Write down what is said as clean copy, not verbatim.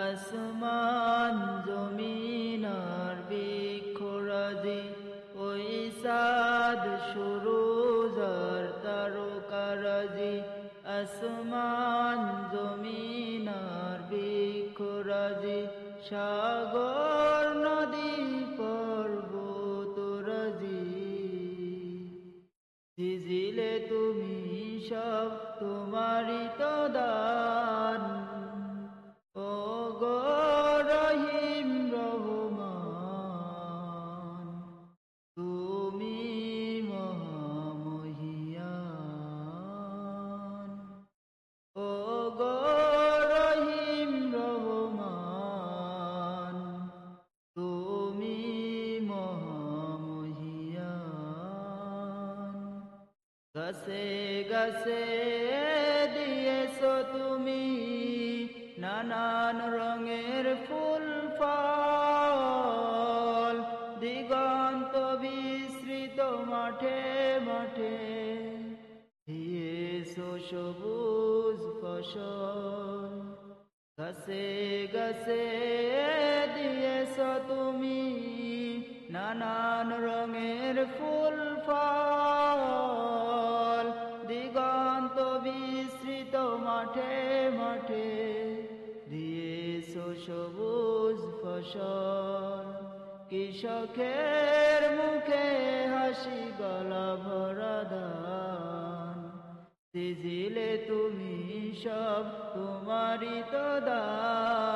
আসমান জমিন আর বৃক্ষরাজি, ওই চাঁদ সুরুজ আর তারকারাজি। আসমান জমিন আর বৃক্ষরাজি, সাগর নদী পর্বতরাজি। ঝিঝিলে তুমি সব তোমারই তো দান, ও গো রহিম রহমান, তুমি মহামহিয়ান। ও গো রহিম রহমান, তুমি মহামহিয়ান। গাছে গাছে দিয়েছো তুমি নানান রঙের ফুল ফল, দিগন্ত বিস্তৃত মাঠে মাঠে দিয়েছো সবুজ ফসল। গাছে গাছে দিয়েছো তুমি নানান রঙের ফুল ফল, দিগন্ত বিস্তৃত মাঠে মাঠে দিয়েছো সবুজ ফসল। কৃষকের মুখে হাসি গলা ভরা ধান, ঝিঝিলে তুমি সব তোমারই তো দান।